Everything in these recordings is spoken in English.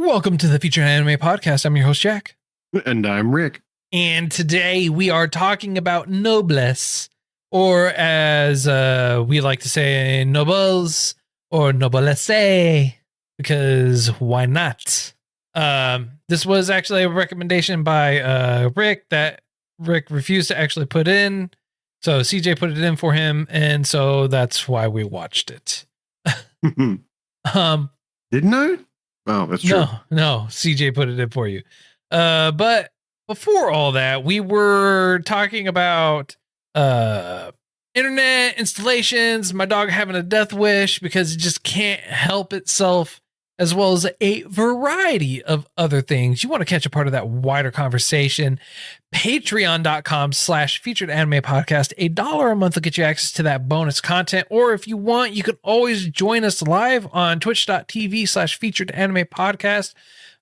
Welcome to the Featured Anime Podcast. I'm your host, Jack. And I'm Rick. And today we are talking about Noblesse, or as we like to say, Nobles or Noblesse, because why not? This was actually a recommendation by Rick that Rick refused to actually put in. So CJ put it in for him, and so that's why we watched it. Didn't I? Oh, that's true. No, CJ put it in for you. But before all that, we were talking about internet installations, my dog having a death wish because it just can't help itself, as well as a variety of other things. You want to catch a part of that wider conversation? Patreon.com/featured anime podcast. $1 a month will get you access to that bonus content. Or if you want, you can always join us live on twitch.tv/featured anime podcast,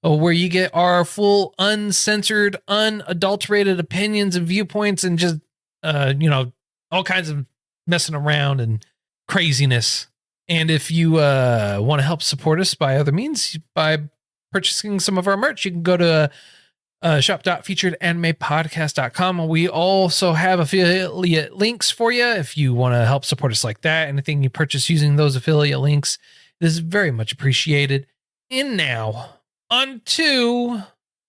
where you get our full uncensored, unadulterated opinions and viewpoints and just, all kinds of messing around and craziness. And if you want to help support us by other means, by purchasing some of our merch, you can go to shop.featuredanimepodcast.com. We also have affiliate links for you if you want to help support us like that. Anything you purchase using those affiliate links is very much appreciated. And now, on to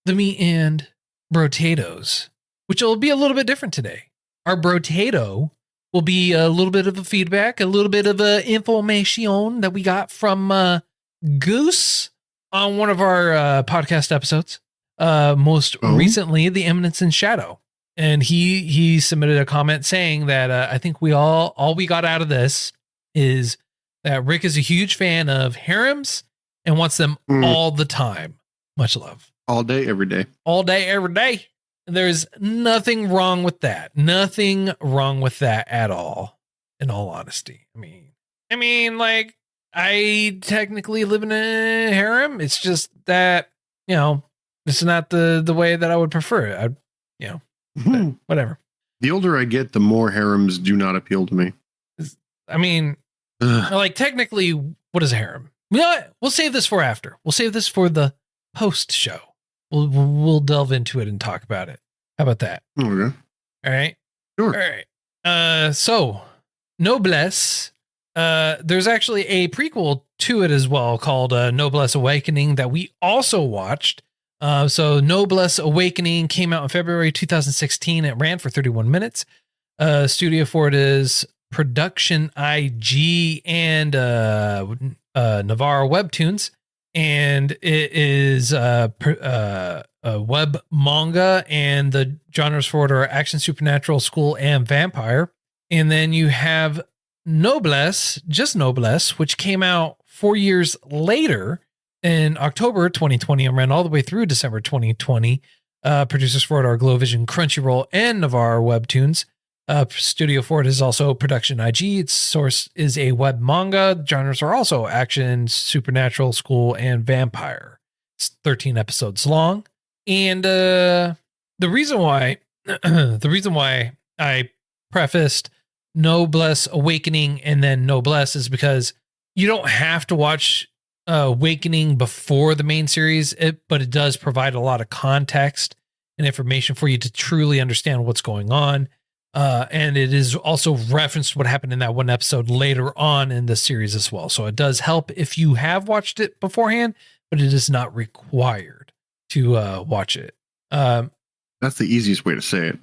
the meat and brotatoes, which will be a little bit different today. Our brotato will be a little bit of a feedback, a little bit of information that we got from Goose on one of our podcast episodes. Most recently, The Eminence in Shadow. And he submitted a comment saying that I think all we got out of this is that Rick is a huge fan of harems and wants them all the time. Much love. All day, every day. All day, every day. There's nothing wrong with that. Nothing wrong with that at all, in all honesty. I mean, like, I technically live in a harem. It's just that, it's not the way that I would prefer it. Whatever. The older I get, the more harems do not appeal to me. Like, technically, what is a harem? You know what? We'll save this for after. We'll save this for the post show. We'll delve into it and talk about it. How about that? Okay. All right. Sure. All right. So Noblesse, there's actually a prequel to it as well called Noblesse Awakening that we also watched. So Noblesse Awakening came out in February 2016. It ran for 31 minutes. Studio for it is Production IG and Naver Webtoons. And it is a web manga, and the genres for it are action, supernatural, school, and vampire. And then you have Noblesse, just Noblesse, which came out 4 years later in October 2020 and ran all the way through December 2020. Producers for it are Glowvision, Crunchyroll, and Naver Webtoons. Studio for it is also Production IG. Its source is a web manga. The genres are also action, supernatural, school, and vampire. It's 13 episodes long. And the reason why I prefaced Noblesse Awakening and then Noblesse is because you don't have to watch Awakening before the main series, but it does provide a lot of context and information for you to truly understand what's going on. And it is also referenced what happened in that one episode later on in the series as well. So it does help if you have watched it beforehand, but it is not required to watch it. That's the easiest way to say it.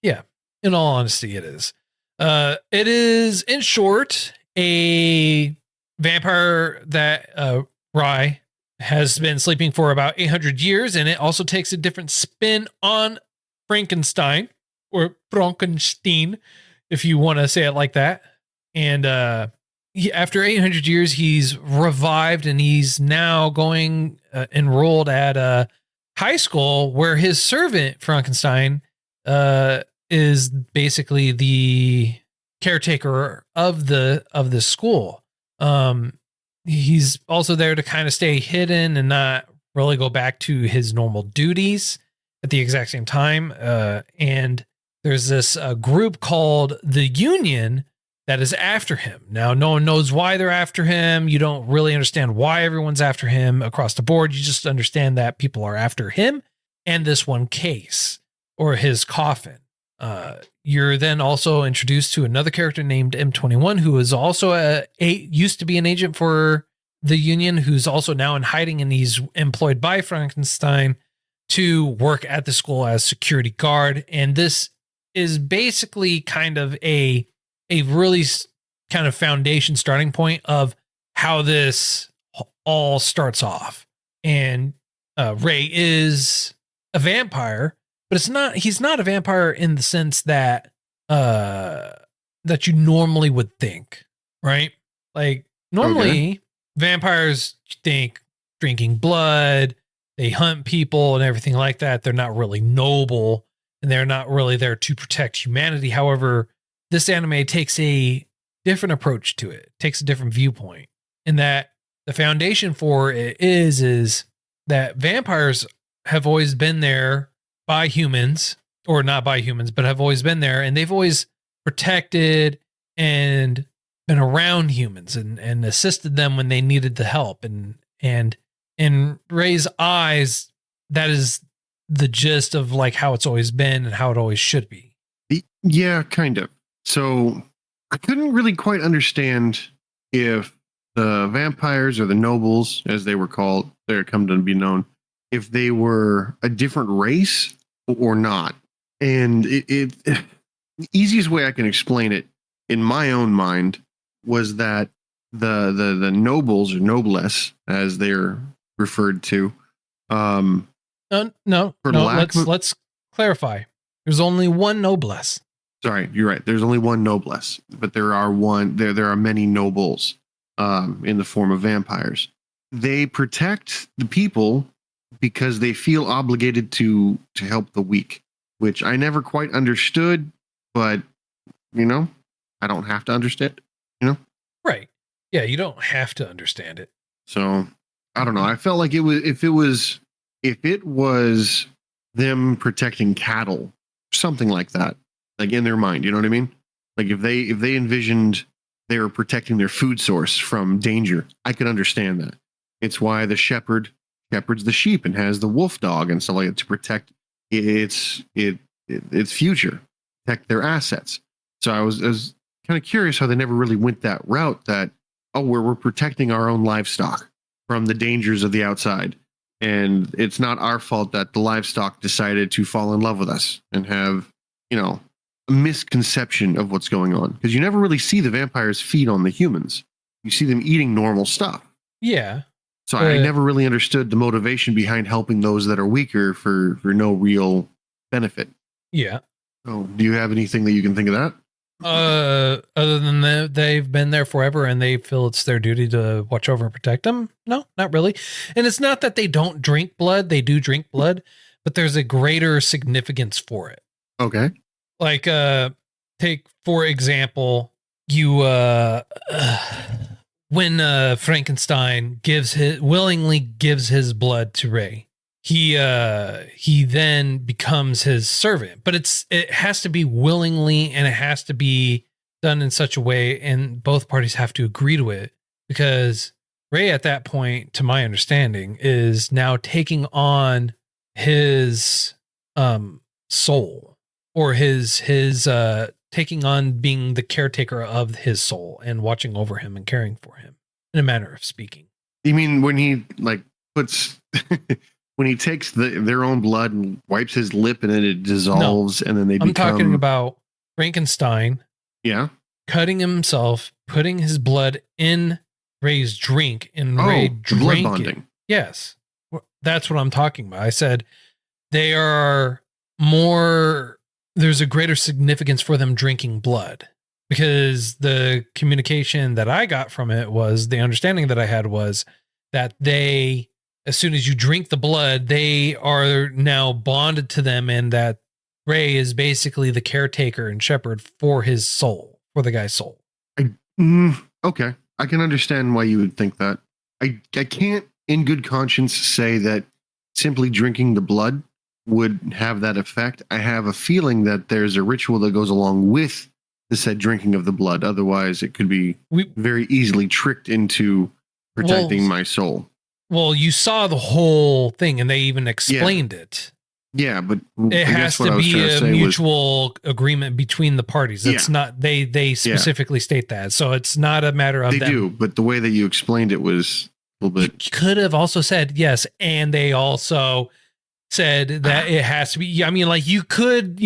Yeah, in all honesty, it is. It is, in short, a vampire that Rai has been sleeping for about 800 years, and it also takes a different spin on Frankenstein. Or Frankenstein, if you want to say it like that. And after 800 years, he's revived, and he's now going enrolled at high school, where his servant Frankenstein is basically the caretaker of the school. He's also there to kind of stay hidden and not really go back to his normal duties at the exact same time. And there's this group called the Union that is after him. Now, no one knows why they're after him. You don't really understand why everyone's after him across the board. You just understand that people are after him and this one case or his coffin. You're then also introduced to another character named M21, who is also used to be an agent for the Union, who's also now in hiding, and he's employed by Frankenstein to work at the school as security guard. And this is basically kind of a really kind of foundation starting point of how this all starts off. And Ray is a vampire, but he's not a vampire in the sense that that you normally would think, right? Like normally vampires think drinking blood, they hunt people and everything like that. They're not really noble and they're not really there to protect humanity. However, this anime takes a different approach to it, takes a different viewpoint, in that the foundation for it is that vampires have always been there by humans, or not by humans, but have always been there, and they've always protected and been around humans and assisted them when they needed the help. And in Ray's eyes, that is the gist of like how it's always been and how it always should be. Yeah, kind of. So I couldn't really quite understand if the vampires or the nobles, as they were called, they're come to be known, if they were a different race or not. And the easiest way I can explain it in my own mind was that the nobles, or noblesse, as they're referred to. Let's clarify. There's only one noblesse. Sorry, you're right. There's only one noblesse, but there are many nobles in the form of vampires. They protect the people because they feel obligated to help the weak, which I never quite understood, but I don't have to understand, Right. Yeah, you don't have to understand it. So I don't know. I felt like if it was them protecting cattle, something like that, like in their mind, you know what I mean? Like if they envisioned they were protecting their food source from danger, I could understand that. It's why the shepherd shepherds the sheep and has the wolf dog and stuff like that to protect its future, protect their assets. So I was kind of curious how they never really went that route, that we're protecting our own livestock from the dangers of the outside, and it's not our fault that the livestock decided to fall in love with us and have a misconception of what's going on, because you never really see the vampires feed on the humans. You see them eating normal stuff. Yeah. So I never really understood the motivation behind helping those that are weaker for no real benefit. Yeah. So do you have anything that you can think of that? Other than that, they've been there forever and they feel it's their duty to watch over and protect them? No, not really. And it's not that they don't drink blood. They do drink blood, but there's a greater significance for it. Okay. Like, take, for example, when Frankenstein willingly gives his blood to Ray, he then becomes his servant, but it has to be willingly, and it has to be done in such a way, and both parties have to agree to it, because Ray at that point, to my understanding, is now taking on his soul, or his taking on being the caretaker of his soul and watching over him and caring for him, in a manner of speaking. You mean when he puts when he takes their own blood and wipes his lip and then it dissolves, and then I'm talking about Frankenstein. Yeah. Cutting himself, putting his blood in Ray's drink, and Ray drank blood bonding. It. Yes. That's what I'm talking about. I said they are more, there's a greater significance for them drinking blood, because the communication that I got from it was, the understanding that I had was that they, as soon as you drink the blood, they are now bonded to them, and that Ray is basically the caretaker and shepherd for his soul, for the guy's soul. Okay. I can understand why you would think that. I can't in good conscience say that simply drinking the blood would have that effect. I have a feeling that there's a ritual that goes along with the said drinking of the blood. Otherwise, it could be We very easily tricked into protecting my soul. Well, you saw the whole thing, and they even explained it. Yeah, but It has to be a mutual agreement between the parties. It's not they specifically state that, so it's not a matter of they do. But the way that you explained it was a little bit. You could have also said yes, and they also said that it has to be. I mean, like you could,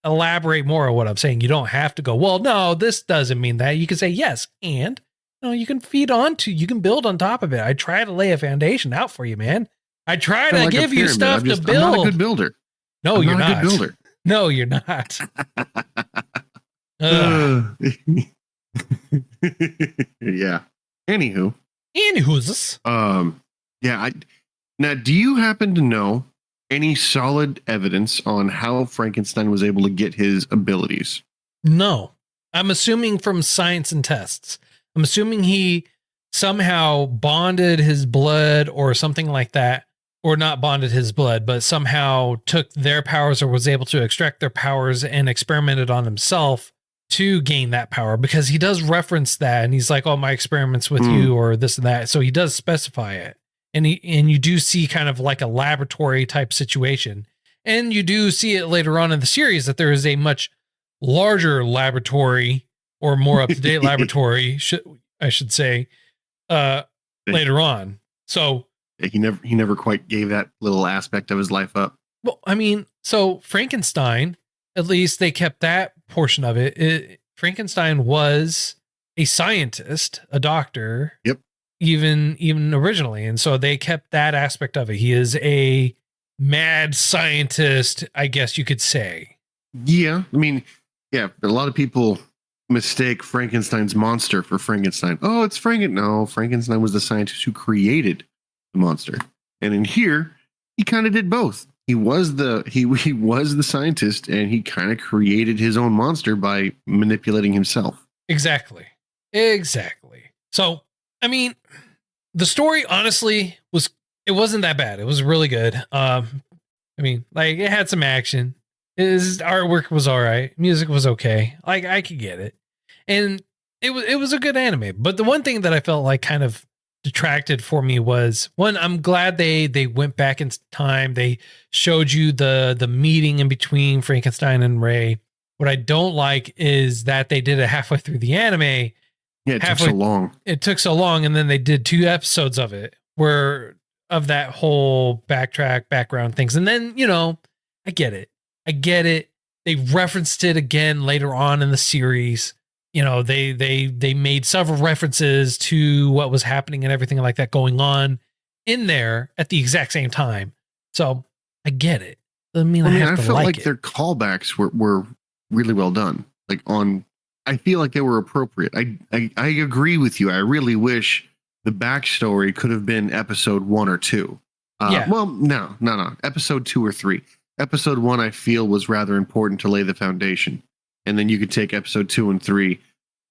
elaborate more on what I'm saying. You don't have to go, well, no, this doesn't mean that. You can say yes, and you can you can build on top of it. I try to lay a foundation out for you, man. I try to give you stuff to build. I'm not a good builder. No, you're not. A good builder. No, you're not. Yeah. Anywho's. Yeah. Now, do you happen to know any solid evidence on how Frankenstein was able to get his abilities? No. I'm assuming from science and tests. I'm assuming he somehow bonded his blood or something like that, or not bonded his blood, but somehow took their powers or was able to extract their powers and experimented on himself to gain that power, because he does reference that. And he's like, oh, my experiments with you or this and that. So he does specify it. And you do see kind of like a laboratory type situation. And you do see it later on in the series that there is a much larger laboratory, or more up-to-date laboratory, I should say, later on. So he never quite gave that little aspect of his life up. Well, I mean, so Frankenstein, at least they kept that portion of it. Frankenstein was a scientist, a doctor. Yep. Even originally. And so they kept that aspect of it. He is a mad scientist, I guess you could say. Yeah. I mean, yeah, a lot of people mistake Frankenstein's monster for Frankenstein. Oh, it's No, Frankenstein was the scientist who created the monster. And in here, he kind of did both. He was the scientist, and he kind of created his own monster by manipulating himself. Exactly. So, I mean, the story honestly wasn't that bad. It was really good. I mean, like, it had some action. His artwork was all right. Music was okay. Like, I could get it. And it was a good anime. But the one thing that I felt like kind of detracted for me was, one, I'm glad they went back in time. They showed you the meeting in between Frankenstein and Ray. What I don't like is that they did it halfway through the anime. Yeah, it took so long. It took so long, and then they did 2 episodes of it of that whole background things. And then, I get it. They referenced it again later on in the series. They made several references to what was happening and everything like that going on in there at the exact same time. So I get it. I felt like their callbacks were really well done. I feel like they were appropriate. I agree with you. I really wish the backstory could have been episode 1 or 2. Well, no. Episode 2 or 3. Episode 1, I feel, was rather important to lay the foundation. And then you could take episode 2 and 3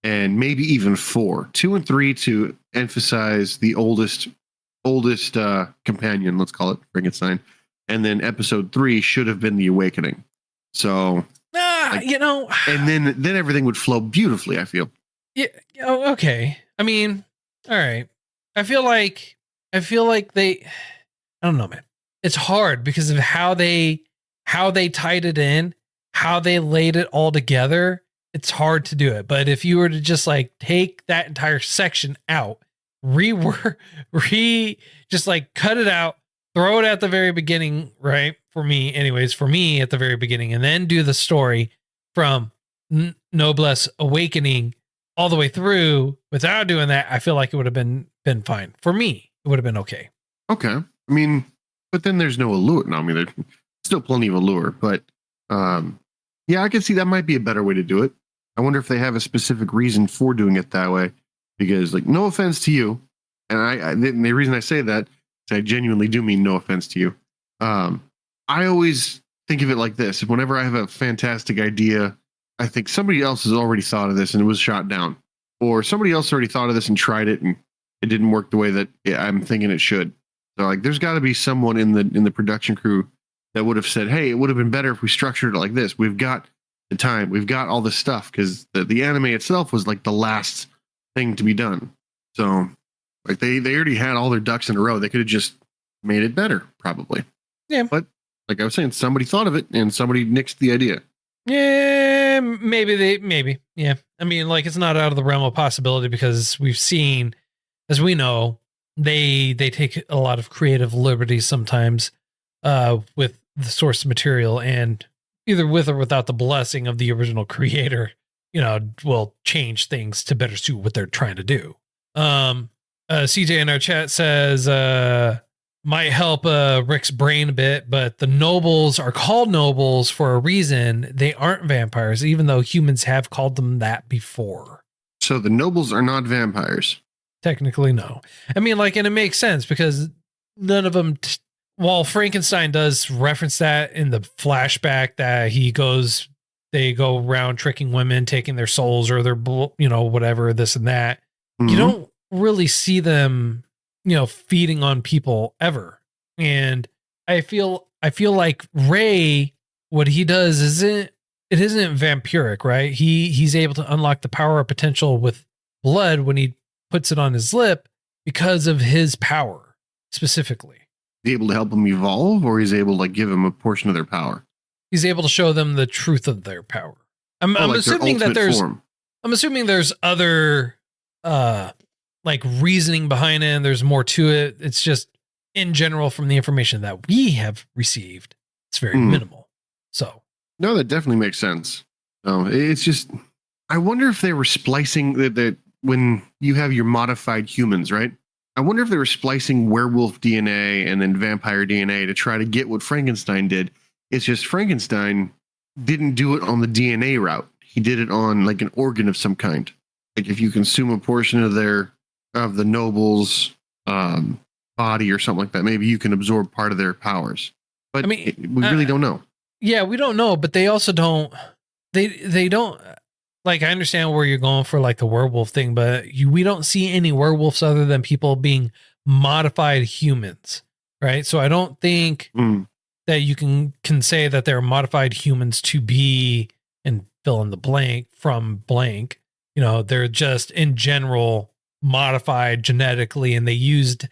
and maybe even 4. 2 and 3 to emphasize the oldest companion, let's call it Frankenstein. And then episode 3 should have been the awakening. So, and then everything would flow beautifully, I feel. Yeah. Oh, okay. I mean, all right. I feel like I don't know, man. It's hard because of how they tied it in, how they laid it all together. It's hard to do it. But if you were to just take that entire section out, just cut it out, throw it at the very beginning, right? For me at the very beginning, and then do the story from Noblesse Awakening all the way through without doing that, I feel like it would have been fine. For me, it would have been okay. Okay. I mean, but then there's no allure. No, I mean, there's still plenty of allure, but yeah, I can see that might be a better way to do it. I wonder if they have a specific reason for doing it that way, because no offense to you. And the reason I say that is I genuinely do mean no offense to you. I always think of it like this. Whenever I have a fantastic idea, I think somebody else has already thought of this and it was shot down, or somebody else already thought of this and tried it and it didn't work the way that I'm thinking it should. So there's got to be someone in the production crew that would have said, hey, it would have been better if we structured it like this. We've got the time. We've got all this stuff because the anime itself was like the last thing to be done. So like they already had all their ducks in a row. They could have just made it better, probably. Yeah. But like I was saying, somebody thought of it and somebody nixed the idea. Yeah, maybe. Yeah. I mean, like, it's not out of the realm of possibility because we've seen, as we know, they take a lot of creative liberties sometimes with the source material, and either with or without the blessing of the original creator, will change things to better suit what they're trying to do. CJ in our chat says, might help Rick's brain a bit, but the nobles are called nobles for a reason. They aren't vampires, even though humans have called them that before. So the nobles are not vampires. Technically, no. I mean, like, and it makes sense because none of them, while Frankenstein does reference that in the flashback that they go around tricking women, taking their souls or their, whatever, this and that. Mm-hmm. You don't really see them, feeding on people ever. And I feel like Ray, what he does isn't vampiric, right? He's able to unlock the power or potential with blood when he puts it on his lip because of his power specifically. He's able to help them evolve, or he's able to give them a portion of their power. He's able to show them the truth of their power. I'm assuming that I'm assuming there's other reasoning behind it, and there's more to it. It's just in general from the information that we have received, it's very minimal. So no, that definitely makes sense. It's just, I wonder if they were splicing that when you have your modified humans, right? I wonder if they were splicing werewolf DNA and then vampire DNA to try to get what Frankenstein did. It's just Frankenstein didn't do it on the DNA route. He did it on like an organ of some kind. Like if you consume a portion of the noble's body or something like that, maybe you can absorb part of their powers. But I mean, we really don't know. Yeah, we don't know, but they also don't. They don't. Like, I understand where you're going for like the werewolf thing, but we don't see any werewolves other than people being modified humans, right? So I don't think that you can say that they're modified humans to be and fill in the blank from blank. They're just in general modified genetically, and they used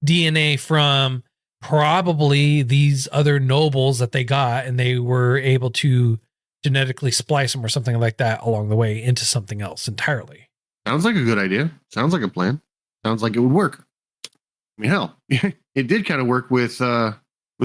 DNA from probably these other nobles that they got, and they were able to genetically splice them or something like that along the way into something else entirely. Sounds like a good idea. Sounds like a plan. Sounds like it would work. I mean, hell, it did kind of work with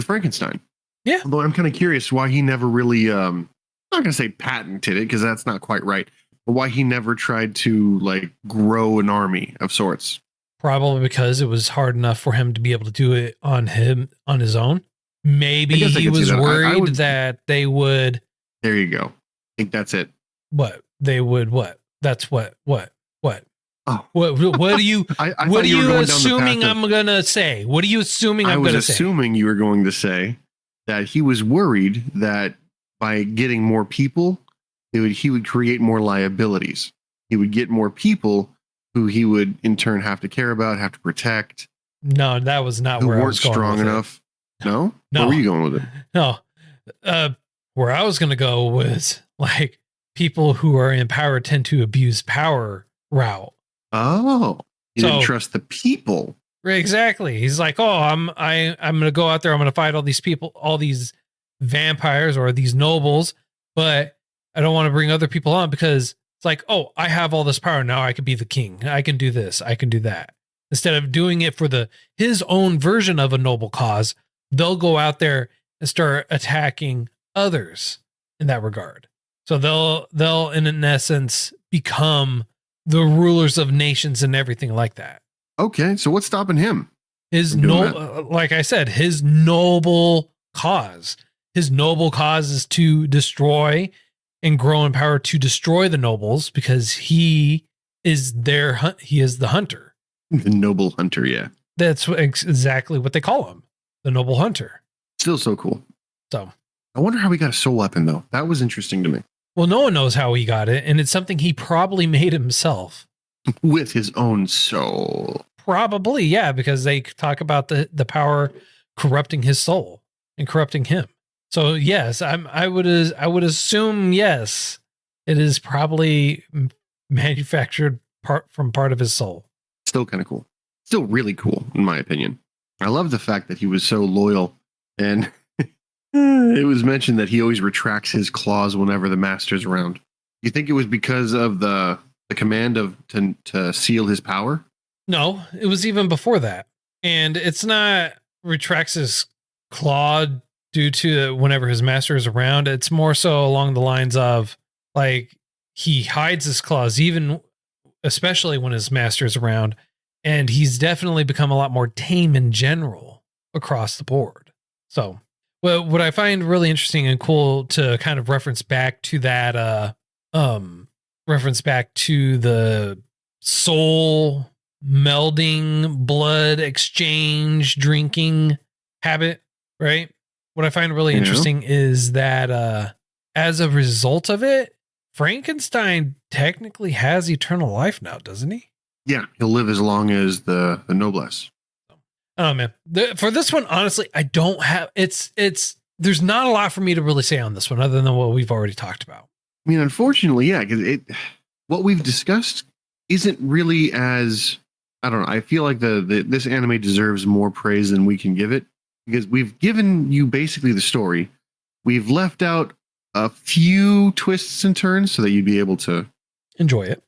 Frankenstein. Yeah. Although I'm kind of curious why he never really, I'm not going to say patented it because that's not quite right, but why he never tried to grow an army of sorts. Probably because it was hard enough for him to be able to do it on his own. Maybe he was worried that they would. There you go. I think that's it. What they would? What? That's what? Oh, what are you? What are you assuming I'm gonna say? What are you assuming I'm gonna say? I was assuming you were going to say that he was worried that by getting more people, he would create more liabilities. He would get more people who he would in turn have to care about, have to protect. No, that was not where I was going. Strong enough. No. No. Where were you going with it? No. Where I was going to go was like people who are in power tend to abuse power route. Oh, you didn't trust the people. Exactly. He's like, oh, I'm going to go out there. I'm going to fight all these people, all these vampires or these nobles, but I don't want to bring other people on because it's like, oh, I have all this power now. I could be the king. I can do this. I can do that. Instead of doing it for his own version of a noble cause, they'll go out there and start attacking others in that regard. So they'll in essence become the rulers of nations and everything like that. Okay, so what's stopping him? Like I said, his noble cause. His noble cause is to destroy and grow in power to destroy the nobles because he is the hunter. The noble hunter, yeah. That's exactly what they call him, the noble hunter. Still so cool. So I wonder how he got a soul weapon, though. That was interesting to me. Well, no one knows how he got it, and it's something he probably made himself. With his own soul. Probably, yeah, because they talk about the power corrupting his soul and corrupting him. So yes, I would assume yes, it is probably manufactured part of his soul. Still kind of cool. Still really cool, in my opinion. I love the fact that he was so loyal, and it was mentioned that he always retracts his claws whenever the master's around. You think it was because of the command to seal his power? No, it was even before that. And it's not retracts his claw due to whenever his master is around. It's more so along the lines of like he hides his claws, even especially when his master is around. And he's definitely become a lot more tame in general across the board. So, well, what I find really interesting and cool to kind of reference back to that, reference back to the soul melding, blood exchange, drinking habit, right? What I find really interesting is that as a result of it, Frankenstein technically has eternal life now, doesn't he? Yeah, he'll live as long as the Noblesse. Oh man, for this one, honestly, I don't have. It's. There's not a lot for me to really say on this one, other than what we've already talked about. I mean, unfortunately, yeah, because what we've discussed isn't really as, I don't know. I feel like this anime deserves more praise than we can give it, because we've given you basically the story. We've left out a few twists and turns so that you'd be able to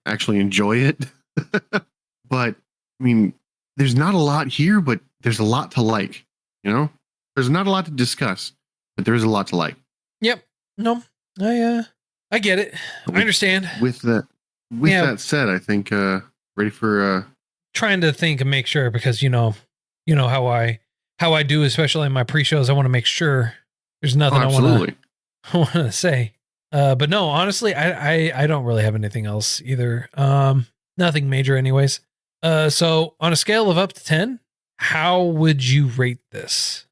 actually enjoy it. But I mean, there's not a lot here, but there's a lot to like. You know, there's not a lot to discuss, but there is a lot to like. Yep. No, I get it. I understand. With that said, I think ready for trying to think and make sure, because you know how I do, especially in my pre-shows. I want to make sure there's nothing I want to say. But no, honestly, I don't really have anything else either. Nothing major anyways. So on a scale of up to 10, how would you rate this?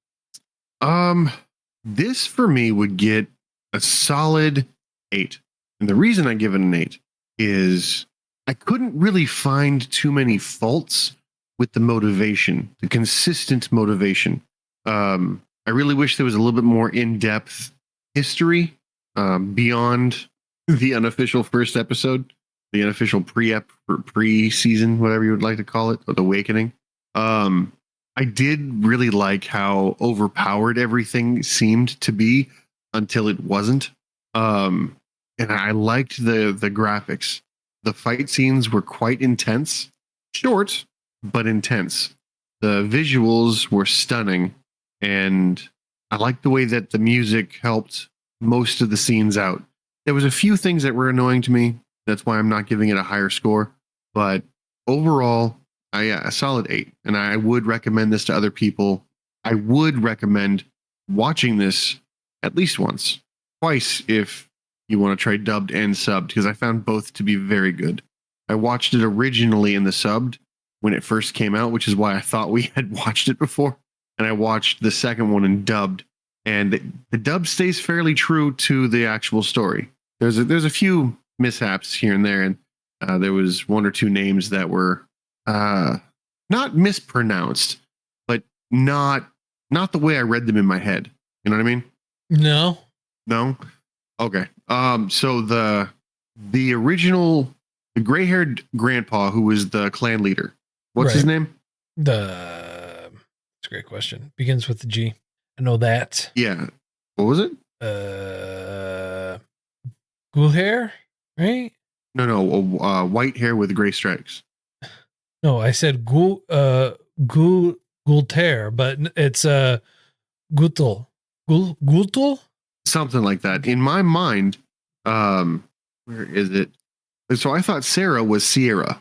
This for me would get a solid 8. And the reason I give it an 8 is I couldn't really find too many faults with the motivation, the consistent motivation. I really wish there was a little bit more in-depth history beyond the unofficial first episode, the unofficial pre-season, whatever you would like to call it, or the awakening. I did really like how overpowered everything seemed to be until it wasn't. And I liked the graphics. The fight scenes were quite intense, short, but intense. The visuals were stunning, and I liked the way that the music helped most of the scenes out. There was a few things that were annoying to me. That's why I'm not giving it a higher score. But overall, a solid 8. And I would recommend this to other people. I would recommend watching this at least once, twice if you want to try dubbed and subbed, because I found both to be very good. I watched it originally in the subbed when it first came out, which is why I thought we had watched it before. And I watched the second one in dubbed, and the dub stays fairly true to the actual story. There's a few mishaps here and there, and there was one or two names that were not mispronounced, but not the way I read them in my head. You know what I mean? No. Okay. So the original, the gray-haired grandpa who was the clan leader. What's his name? That's a great question. Begins with the G. I know that. Yeah. What was it? Ghoul hair, right? No. White hair with gray stripes. No, I said Gulter, but it's Gutel. Gultel? Something like that. In my mind, where is it? So I thought Sarah was Sierra.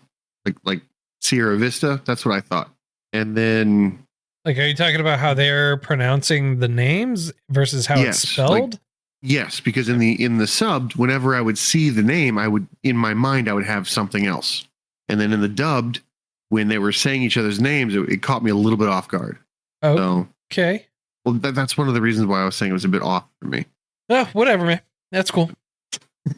Like Sierra Vista. That's what I thought. And then, like, are you talking about how they're pronouncing the names versus how it's spelled? Yes, because in the subbed, whenever I would see the name, I would, in my mind, I would have something else. And then in the dubbed, when they were saying each other's names, it caught me a little bit off guard. Oh, so, okay. Well, that's one of the reasons why I was saying it was a bit off for me. Oh, whatever, man. That's cool.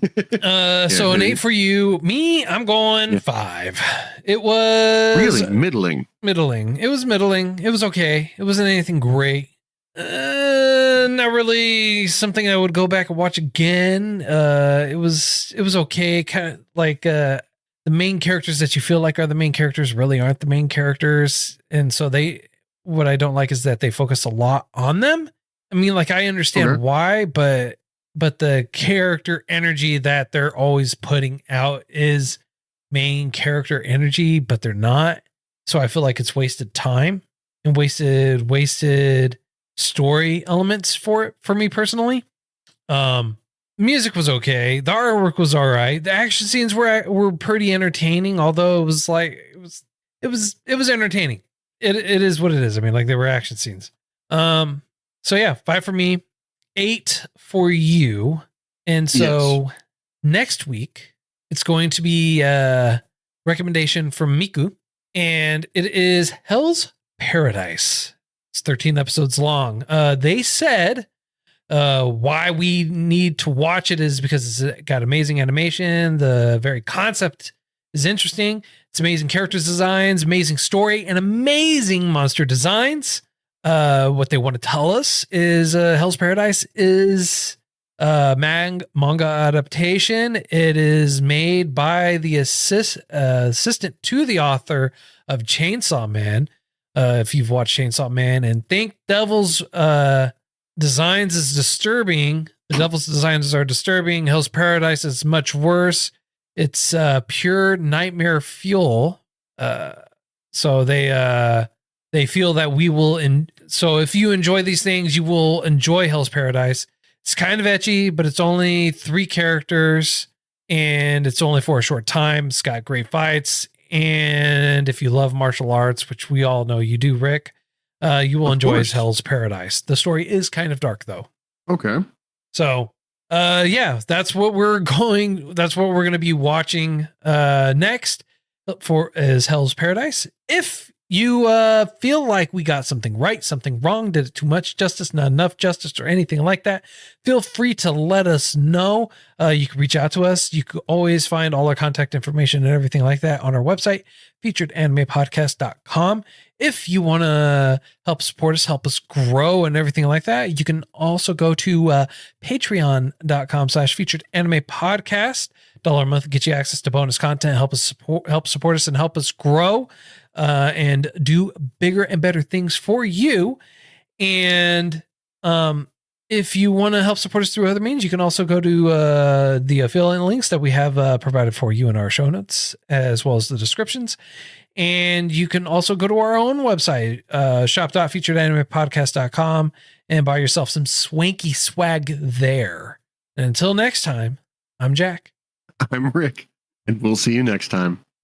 So an 8 for you. Me, I'm going 5. It was really middling. It was middling. It was okay. It wasn't anything great. Not not really something I would go back and watch again. It was okay. Kind of like the main characters that you feel like are the main characters really aren't the main characters, and so what I don't like is that they focus a lot on them. I mean, like I understand why, but the character energy that they're always putting out is main character energy, but they're not. So I feel like it's wasted time and wasted story elements for me personally. Music was okay. The artwork was all right. The action scenes were pretty entertaining, although it was like it was entertaining. It is what it is. I mean, like they were action scenes. So yeah, 5 for me, 8 for you. And so next week it's going to be a recommendation from Miku, and it is Hell's Paradise. It's 13 episodes long. They said why we need to watch it is because it's got amazing animation. The very concept is interesting. It's amazing characters designs, amazing story, and amazing monster designs. What they want to tell us is Hell's Paradise is manga adaptation. It is made by the assistant to the author of Chainsaw Man. If you've watched Chainsaw Man and think Devil's designs is disturbing, the Devil's designs are disturbing. Hell's Paradise is much worse. It's pure nightmare fuel. So they feel that we will. So if you enjoy these things, you will enjoy Hell's Paradise. It's kind of ecchi, but it's only 3 characters and it's only for a short time. It's got great fights. And if you love martial arts, which we all know you do, Rick, you will enjoy Hell's Paradise. The story is kind of dark though. Okay. So, that's what we're going to be watching next is Hell's Paradise. If you feel like we got something right, something wrong, did it too much justice, not enough justice, or anything like that, feel free to let us know. You can reach out to us. You can always find all our contact information and everything like that on our website, featuredanimepodcast.com. If you want to help support us, help us grow and everything like that, you can also go to patreon.com/featuredanimepodcast. $1 a month get you access to bonus content, help support us and help us grow and do bigger and better things for you. And if you want to help support us through other means, you can also go to the affiliate links that we have provided for you in our show notes, as well as the descriptions. And you can also go to our own website, shop.featuredanimepodcast.com, and buy yourself some swanky swag there. And until next time, I'm Jack. I'm Rick, and we'll see you next time.